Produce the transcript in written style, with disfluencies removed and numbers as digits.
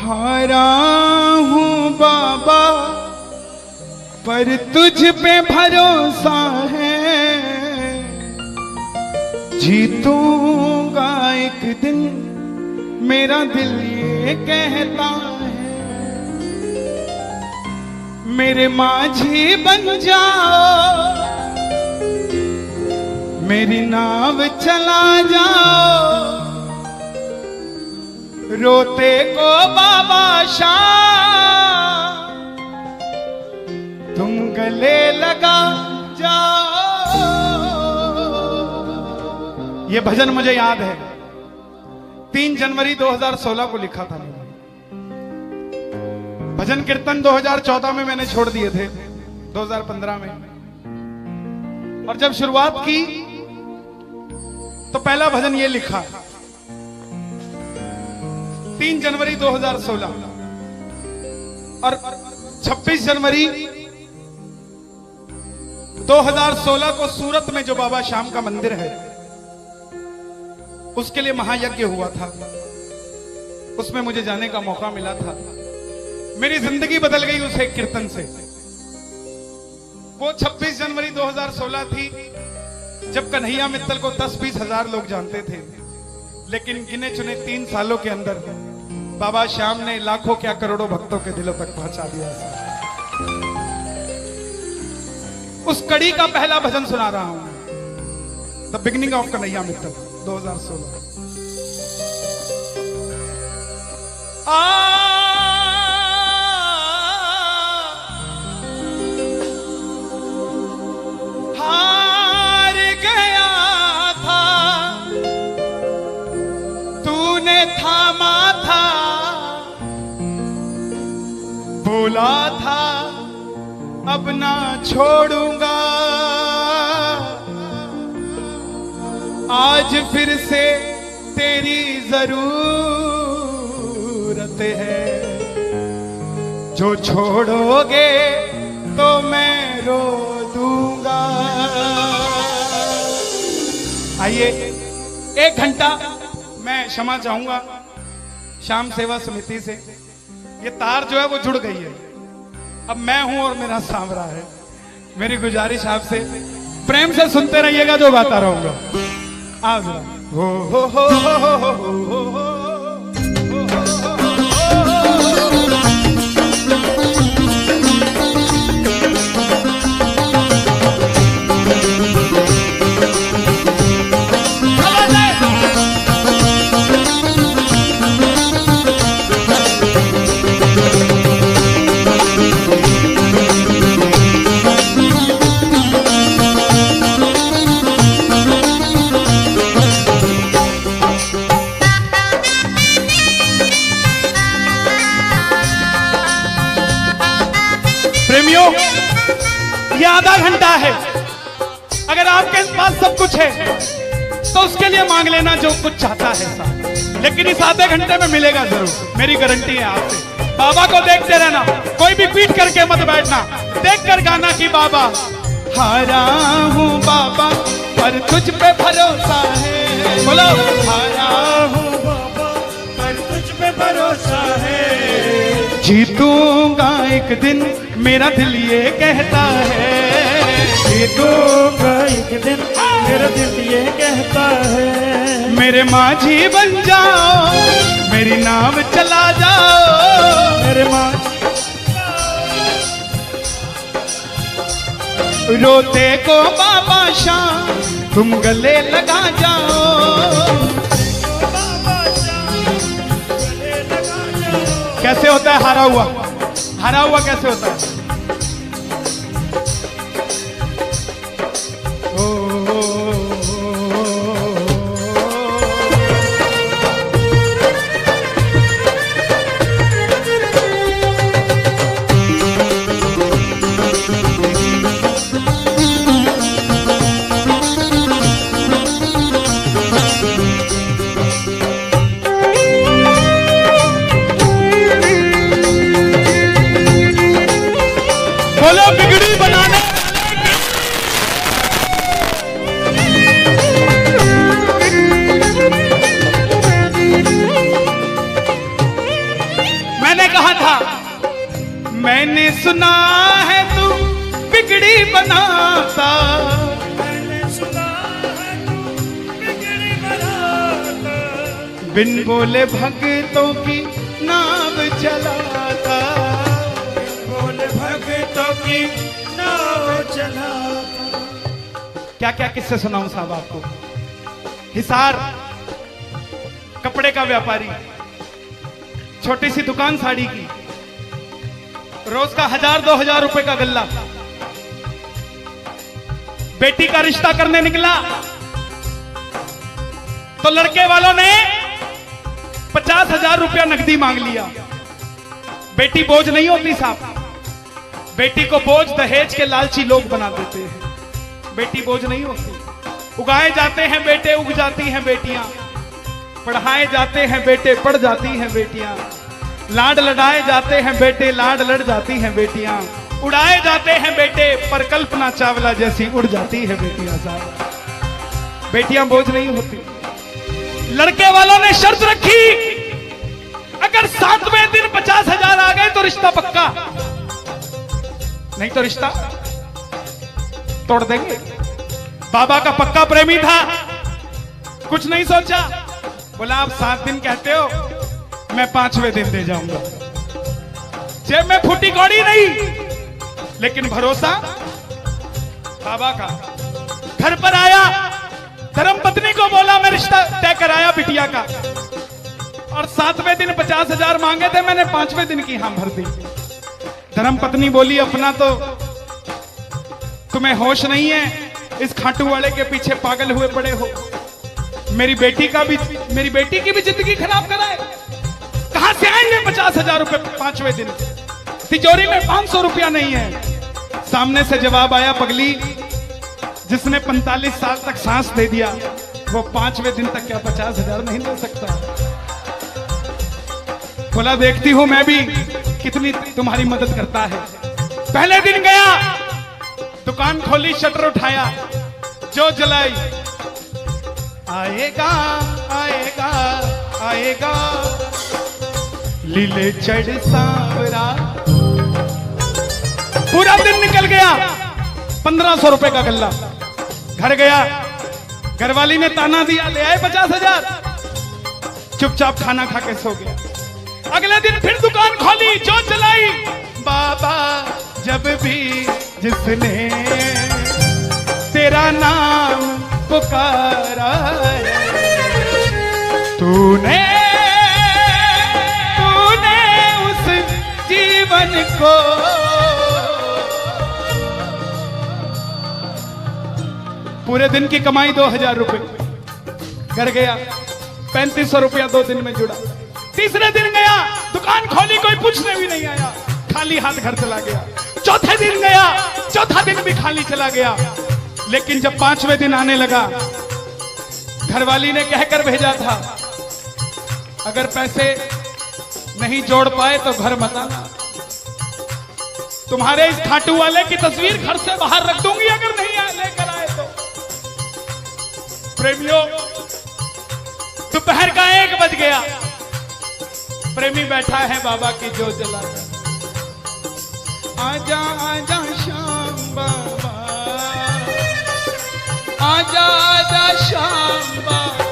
हारा हूँ बाबा पर तुझ पे भरोसा है, जीतूंगा एक दिन मेरा दिल ये कहता है। मेरे माझी बन जाओ, मेरी नाव चला जाओ, रोते को बाबा शाम तुम गले लगा जाओ। ये भजन मुझे याद है, 3 जनवरी 2016 को लिखा था मैंने। भजन कीर्तन 2014 में मैंने छोड़ दिए थे, 2015 में। और जब शुरुआत की तो पहला भजन ये लिखा 3 जनवरी 2016। और 26 जनवरी 2016 को सूरत में जो बाबा श्याम का मंदिर है उसके लिए महायज्ञ हुआ था, उसमें मुझे जाने का मौका मिला था। मेरी जिंदगी बदल गई उस एक कीर्तन से। वो 26 जनवरी 2016 थी जब कन्हैया मित्तल को 10-20 हजार लोग जानते थे, लेकिन गिने चुने 3 सालों के अंदर बाबा श्याम ने लाखों क्या करोड़ों भक्तों के दिलों तक पहुंचा दिया। उस कड़ी का पहला भजन सुना रहा हूं, the beginning of Kanhaiya Mittal 2016। हार गया था तूने थामा था, बोला था अब ना छोड़ूंगा, आज फिर से तेरी जरूरत है, जो छोड़ोगे तो मैं रो दूंगा। आइए 1 घंटा मैं क्षमा चाहूंगा श्याम सेवा समिति से। ये तार जो है वो जुड़ गई है, अब मैं हूं और मेरा सांवरा है। मेरी गुजारिश आपसे प्रेम से सुनते रहिएगा, जो गाता रहूंगा। आज हो हो हो हो हो हो हो हो। प्रेमियों, ये आधा घंटा है। अगर आपके पास सब कुछ है तो उसके लिए मांग लेना जो कुछ चाहता है साहब, लेकिन इस आधे घंटे में मिलेगा जरूर, मेरी गारंटी है आपसे। बाबा को देखते रहना, कोई भी पीट करके मत बैठना, देख कर गाना कि बाबा हारा हूँ बाबा पर तुझ पे भरोसा है। बोलो हारा हूँ बाबा पर तुझ पे भरोसा है, जीतूंगा एक दिन मेरा दिल ये कहता है, जीतूंगा एक दिन मेरा दिल ये कहता है। मेरे माझी बन जाओ, मेरी नाव चला जाओ, मेरे माझी रोते को बाबा शाम तुम गले लगा जाओ। कैसे होता है हारा हुआ? हारा हुआ कैसे होता है? मैंने कहा था, मैंने सुना है तू बिगड़ी बनाता, मैंने सुना है तू बिगड़ी बनाता, बिन बोले भक्तों की नाव चलाता, बोले भक्तों की नाव चलाता। क्या क्या किस्से सुनाऊं साहब आपको। हिसार कपड़े का व्यापारी, छोटी सी दुकान साड़ी की, रोज का 1000-2000 रुपए का गल्ला। बेटी का रिश्ता करने निकला तो लड़के वालों ने 50,000 रुपया नकदी मांग लिया। बेटी बोझ नहीं होती साहब, बेटी को बोझ दहेज के लालची लोग बना देते हैं। बेटी बोझ नहीं होती। उगाए जाते हैं बेटे, उग जाती हैं बेटियां। पढ़ाए जाते हैं बेटे, पढ़ जाती हैं बेटियां। लाड लड़ाए जाते हैं बेटे, लाड लड़ जाती हैं बेटियां। उड़ाए जाते हैं बेटे, पर कल्पना चावला जैसी उड़ जाती है बेटियां साहब। बेटियां बोझ नहीं होती। लड़के वालों ने शर्त रखी, अगर 7वें दिन 50,000 आ गए तो रिश्ता पक्का, नहीं तो रिश्ता तोड़ देंगे। बाबा का पक्का प्रेमी था, कुछ नहीं सोचा, बोला आप 7 दिन कहते हो, मैं 5वें दिन दे जाऊंगा। जेब में फूटी कौड़ी नहीं, लेकिन भरोसा बाबा का। घर पर आया, धर्मपत्नी को बोला मैं रिश्ता तय कराया बिटिया का, और 7वें दिन 50,000 मांगे थे, मैंने 5वें दिन की हां भर दी। धर्मपत्नी बोली अपना तो तुम्हें होश नहीं है, इस खाटू वाले के पीछे पागल हुए पड़े हो। मेरी बेटी की भी जिंदगी खराब कराए। कहां से आएंगे 50,000 रुपए 5वें दिन? तिजोरी में 500 रुपया नहीं है। सामने से जवाब आया, पगली जिसने 45 साल तक सांस दे दिया, वो 5वें दिन तक क्या 50,000 नहीं ले सकता? बोला देखती हूं मैं भी कितनी तुम्हारी मदद करता है। पहले दिन गया, दुकान खोली, शटर उठाया, जो जलाई, आएगा आएगा आएगा लीले चढ़ सांवरा। पूरा दिन निकल गया, 1500 रुपए का गल्ला। घर गया, घरवाली ने ताना दिया, ले आए 50,000। चुपचाप खाना खा के सो गया। अगले दिन फिर दुकान खोली, जो चलाई, बाबा जब भी जिसने तेरा नाम पुकारा तूने उस जीवन को पूरे दिन की कमाई 2000 रुपए। घर गया, 3500 रुपया 2 दिन में जुड़ा। तीसरे दिन गया, दुकान खोली, कोई पूछने भी नहीं आया, खाली हाथ घर चला गया। चौथे दिन गया, चौथा दिन भी खाली चला गया। लेकिन जब 5वें दिन आने लगा, घरवाली ने कहकर भेजा था, अगर पैसे नहीं जोड़ पाए तो घर मत आना। तुम्हारे इस खाटू वाले की तस्वीर घर से बाहर रख दूंगी अगर नहीं लेकर आए तो। प्रेमियों, दोपहर का 1 बज गया, प्रेमी बैठा है बाबा की जोत जलाकर। आजा आजा श्याम बाबा, आजा आजा श्याम बाबा।